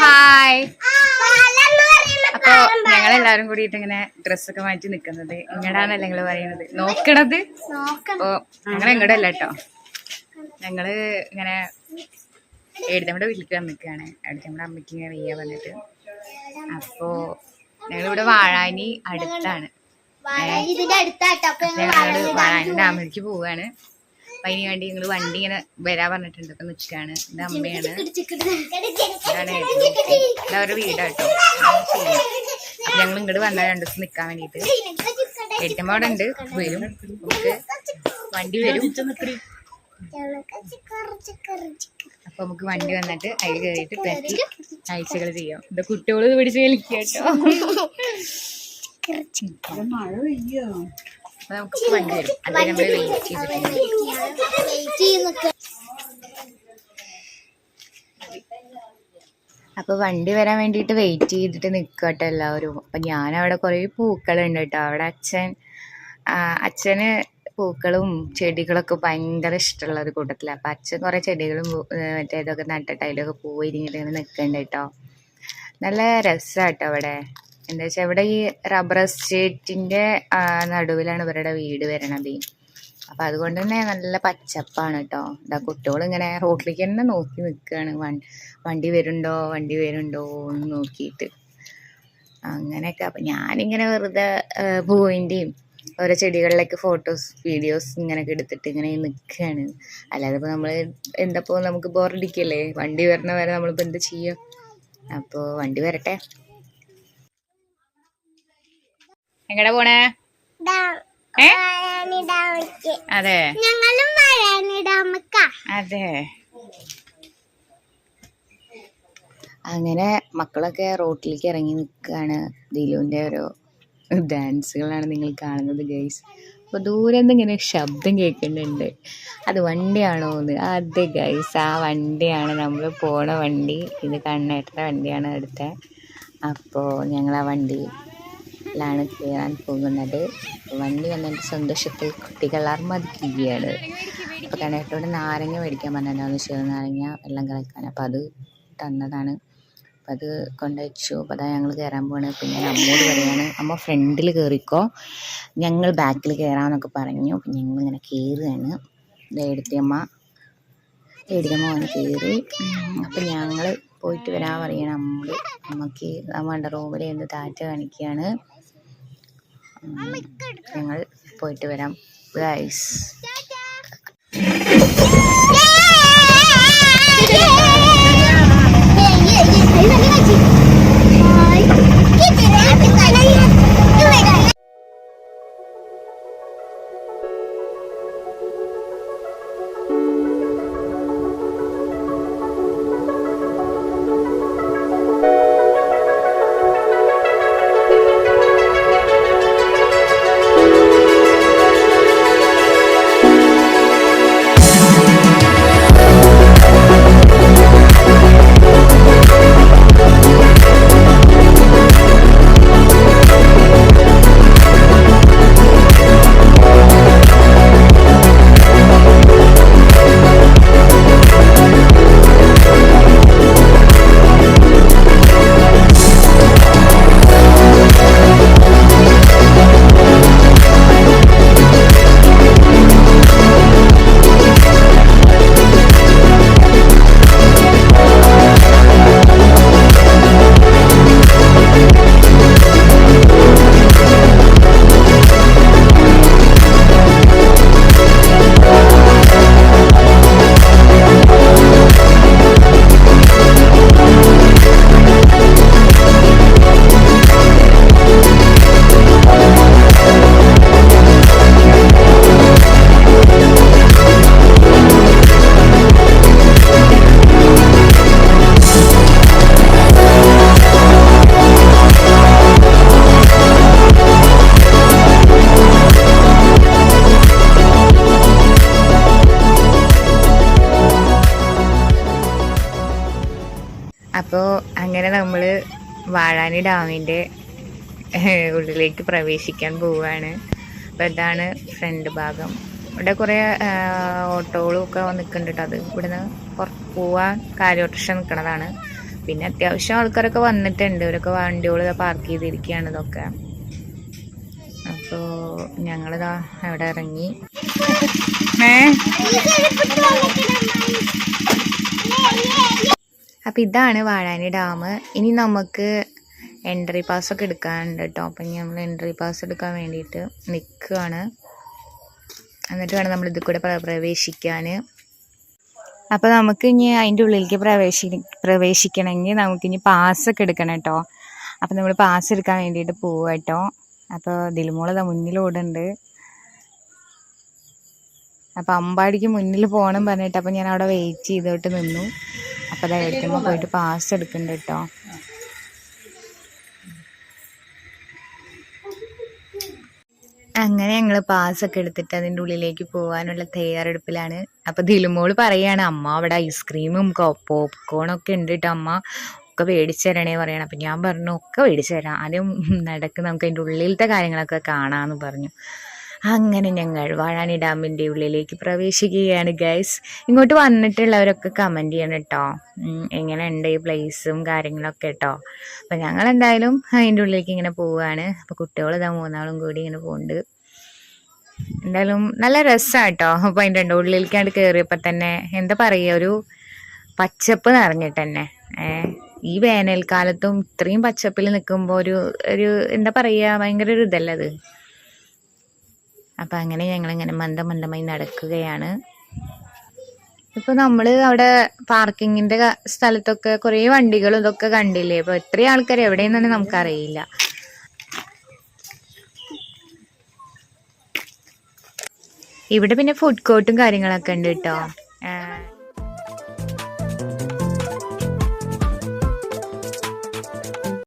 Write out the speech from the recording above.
Hi. അപ്പൊ ഞങ്ങളെല്ലാരും കൂടിയിട്ട് ഇങ്ങനെ ഡ്രസ്സൊക്കെ മാറ്റി നിക്കുന്നത് ഇങ്ങടാന്നല്ല നിങ്ങള് പറയുന്നത് നോക്കണത്. അപ്പൊ ഞങ്ങൾ എങ്ങടല്ല കേട്ടോ, ഞങ്ങള് ഇങ്ങനെ എഴുതമ്മയുടെ വീട്ടിലേക്ക് വന്നിക്കാണ്. അവിടേക്ക് നമ്മുടെ അമ്മയ്ക്ക് ഇങ്ങനെ വയ്യ വന്നിട്ട്. അപ്പോ ഞങ്ങളിവിടെ വാഴാനി അടുത്താണ്, ഞങ്ങള് വാഴാനി ഡാമിലേക്ക് പോവാണ്. അപ്പൊ അതിന് വേണ്ടി നിങ്ങൾ വണ്ടി ഇങ്ങനെ വരാ പറഞ്ഞിട്ടുണ്ട്. അപ്പൊ നിൽക്കാണ്. ഇത് അമ്മയാണ്, ഇതാണ് അവരുടെ വീടാട്ടോ. അപ്പൊ ഞങ്ങൾ ഇങ്ങോട്ട് വന്നാൽ 2 ദിവസം നിക്കാൻ വേണ്ടിട്ട്. എഴുത്തമ്മ അവിടെ ഉണ്ട്, വരും. നമുക്ക് വണ്ടി വരും. അപ്പൊ നമുക്ക് വണ്ടി വന്നിട്ട് അതിൽ കയറിയിട്ട് പെറ്റി കാഴ്ചകൾ ചെയ്യാം. ഇത് കുട്ടികള് പിടിച്ച് കളിക്കാട്ടോ. മഴ പെയ്യോ? നമുക്ക് വണ്ടി വരും, അല്ലെങ്കിൽ നമ്മള് വെയിറ്റ് ചെയ്തിട്ടുണ്ട്. അപ്പൊ വണ്ടി വരാൻ വേണ്ടിയിട്ട് വെയിറ്റ് ചെയ്തിട്ട് നിക്കട്ടെ എല്ലാവരും. അപ്പൊ ഞാനവിടെ കുറെ പൂക്കളുണ്ട് കേട്ടോ. അവിടെ അച്ഛന് പൂക്കളും ചെടികളൊക്കെ ഭയങ്കര ഇഷ്ടമുള്ള ഒരു കൂട്ടത്തില. അപ്പൊ അച്ഛൻ കുറെ ചെടികളും മറ്റേ ഇതൊക്കെ നട്ടിട്ട് അതിലൊക്കെ പൂ ഇരിഞ്ഞിട്ട് ഇങ്ങനെ നിൽക്കണ്ട കേട്ടോ. നല്ല രസമാട്ടോ അവിടെ. എന്താ വെച്ചാൽ ഇവിടെ ഈ റബ്ബർ എസ്റ്റേറ്റിന്റെ നടുവിലാണ് ഇവരുടെ വീട് വരണത്. അപ്പൊ അതുകൊണ്ട് തന്നെ നല്ല പച്ചപ്പാണ് കേട്ടോ. എന്താ കുട്ടികൾ ഇങ്ങനെ റോഡിലേക്ക് തന്നെ നോക്കി നിൽക്കുകയാണ്, വണ്ടി വരുന്നുണ്ടോ എന്ന് നോക്കിയിട്ട് അങ്ങനെയൊക്കെ. അപ്പൊ ഞാനിങ്ങനെ വെറുതെ പൂവിൻ്റെയും ഓരോ ചെടികളിലേക്ക് ഫോട്ടോസ് വീഡിയോസ് ഇങ്ങനെയൊക്കെ എടുത്തിട്ട് ഇങ്ങനെ നിൽക്കുകയാണ്. അല്ലാതെ ഇപ്പൊ നമ്മള് എന്താപ്പോ നമുക്ക് ബോറടിക്കല്ലേ, വണ്ടി വരണ വരെ നമ്മളിപ്പോ എന്താ ചെയ്യാം. അപ്പൊ വണ്ടി വരട്ടെ. എങ്ങടെ പോണേ? അതെ അതെ. അങ്ങനെ മക്കളൊക്കെ റോട്ടിലേക്ക് ഇറങ്ങി നിൽക്കുകയാണ്. ദിലുവിന്റെ ഓരോ ഡാൻസുകളാണ് നിങ്ങൾ കാണുന്നത് ഗൈസ്. അപ്പൊ ദൂരെ നിന്ന് ഇങ്ങനെ ശബ്ദം കേൾക്കുന്നുണ്ട്. അത് വണ്ടിയാണോന്ന്? അതെ ഗൈസ്, ആ വണ്ടിയാണ് നമ്മൾ പോണ വണ്ടി. ഇത് കണ്ണേട്ടൻ്റെ വണ്ടിയാണ് അടുത്ത. അപ്പോൾ ഞങ്ങൾ ആ വണ്ടിയിലാണ് കയറാൻ പോകുന്നത്. വണ്ടി വന്നതിൻ്റെ സന്തോഷത്തിൽ കുട്ടികൾ അർമ്മതിക്കുകയാണ്. അപ്പോൾ കണ്ണേട്ടനോട് നാരങ്ങ മേടിക്കാൻ പറഞ്ഞിട്ടുണ്ടായിരുന്നു, ചെറുനാരങ്ങ വെള്ളം കളക്കാൻ. അപ്പം അത് തന്നതാണ്. അപ്പം അത് കൊണ്ടുവച്ചു. അപ്പം അതാ ഞങ്ങൾ കയറാൻ പോവാണ്. പിന്നെ അമ്മോട് പറയാണ്, അമ്മ ഫ്രണ്ടിൽ കയറിക്കോ, ഞങ്ങൾ ബാക്കിൽ കയറാമെന്നൊക്കെ പറഞ്ഞു. അപ്പം ഞങ്ങളിങ്ങനെ കയറുകയാണ്. എഴുത്തിയമ്മ വന്ന് കയറി. അപ്പം ഞങ്ങൾ പോയിട്ട് വരാൻ പറയണം അമ്മക്ക്. അമ്മയുടെ റൂമിൽ എന്ത് താറ്റ കാണിക്കുകയാണ്. ഞങ്ങൾ പോയിട്ട് വരാം ഗൈസ്. അപ്പോൾ അങ്ങനെ നമ്മൾ വാഴാനി ഡാമിൻ്റെ ഉള്ളിലേക്ക് പ്രവേശിക്കാൻ പോവുകയാണ്. അപ്പോൾ ഇതാണ് ഫ്രണ്ട് ഭാഗം. ഇവിടെ കുറേ ഓട്ടോകളും ഒക്കെ നിൽക്കുന്നുണ്ട് കേട്ടോ. അത് ഇവിടുന്ന് പുറത്ത് പോവാൻ കാര്യോട്ടോറിക്ഷ നിൽക്കണതാണ്. പിന്നെ അത്യാവശ്യം ആൾക്കാരൊക്കെ വന്നിട്ടുണ്ട്. ഇവരൊക്കെ വണ്ടികൾ പാർക്ക് ചെയ്തിരിക്കുകയാണ് ഇതൊക്കെ. അപ്പോൾ ഞങ്ങളിതാ അവിടെ ഇറങ്ങി. അപ്പം ഇതാണ് വാഴാനി ഡാം. ഇനി നമുക്ക് എൻട്രി പാസ്സൊക്കെ എടുക്കാനുണ്ട് കേട്ടോ. അപ്പം നമ്മൾ എൻട്രി പാസ് എടുക്കാൻ വേണ്ടിയിട്ട് നിൽക്കുകയാണ്. എന്നിട്ട് വേണം നമ്മൾ ഇതിൽ കൂടെ പ്രവേശിക്കാൻ. അപ്പോൾ നമുക്ക് ഇനി അതിൻ്റെ ഉള്ളിലേക്ക് പ്രവേശിക്കണമെങ്കിൽ നമുക്കിനി പാസ്സൊക്കെ എടുക്കണം കേട്ടോ. അപ്പം നമ്മൾ പാസ് എടുക്കാൻ വേണ്ടിയിട്ട് പോവുക കേട്ടോ. അപ്പോൾ ദിൽമോളതാ മുന്നിലോടുണ്ട്. അപ്പോൾ അമ്പാടിക്ക് മുന്നിൽ പോകണം പറഞ്ഞിട്ട് അപ്പോൾ ഞാൻ അവിടെ വെയിറ്റ് ചെയ്തിട്ട് നിന്നു. അപ്പോൾ അതാ എടുക്കുമ്പോൾ പോയിട്ട് പാസ് എടുക്കുന്നുണ്ട് കേട്ടോ. അങ്ങനെ ഞങ്ങൾ പാസ്സൊക്കെ എടുത്തിട്ട് അതിൻ്റെ ഉള്ളിലേക്ക് പോകാനുള്ള തയ്യാറെടുപ്പിലാണ്. അപ്പോൾ ദിലുമോള് പറയാണ് അമ്മ അവിടെ ഐസ്ക്രീമും പോപ്കോണൊക്കെ ഉണ്ട് കേട്ടോ, അമ്മ ഒക്കെ മേടിച്ച് തരണേ പറയണം. അപ്പം ഞാൻ പറഞ്ഞു ഒക്കെ മേടിച്ച് തരാം, ആദ്യം നടക്ക്, നമുക്ക് അതിൻ്റെ ഉള്ളിലത്തെ കാര്യങ്ങളൊക്കെ കാണാമെന്ന് പറഞ്ഞു. അങ്ങനെ ഞങ്ങൾ വാഴാനി ഡാമിൻ്റെ ഉള്ളിലേക്ക് പ്രവേശിക്കുകയാണ് ഗൈസ്. ഇങ്ങോട്ട് വന്നിട്ടുള്ളവരൊക്കെ കമൻറ്റ് ചെയ്യണം കേട്ടോ, എങ്ങനെയുണ്ട് ഈ പ്ലേസും കാര്യങ്ങളൊക്കെ കേട്ടോ. അപ്പം ഞങ്ങൾ എന്തായാലും അതിൻ്റെ ഉള്ളിലേക്ക് ഇങ്ങനെ പോവുകയാണ്. അപ്പോൾ കുട്ടികൾ ഇതാ 3 കൂടി ഇങ്ങനെ പോകുന്നുണ്ട്. എന്തായാലും നല്ല രസമാണ് കേട്ടോ. അപ്പോൾ അതിൻ്റെ ഉള്ളിലേക്കാണ്ട് കയറിയപ്പോൾ തന്നെ എന്താ പറയുക, ഒരു പച്ചപ്പ് നിറഞ്ഞിട്ട് തന്നെ. ഈ വേനൽക്കാലത്തും ഇത്രയും പച്ചപ്പിൽ നിൽക്കുമ്പോൾ ഒരു എന്താ പറയുക, ഭയങ്കര ഒരു ഇതല്ലേ അത്. അപ്പം അങ്ങനെ ഞങ്ങളിങ്ങനെ മന്ദമന്ദമായി നടക്കുകയാണ്. ഇപ്പോൾ നമ്മൾ അവിടെ പാർക്കിങ്ങിൻ്റെ സ്ഥലത്തൊക്കെ കുറേ വണ്ടികളും ഇതൊക്കെ കണ്ടില്ലേ. അപ്പോൾ എത്രയും ആൾക്കാർ എവിടെയെന്ന് തന്നെ നമുക്കറിയില്ല. ഇവിടെ പിന്നെ ഫുഡ് കോർട്ടും കാര്യങ്ങളൊക്കെ ഉണ്ട് കേട്ടോ.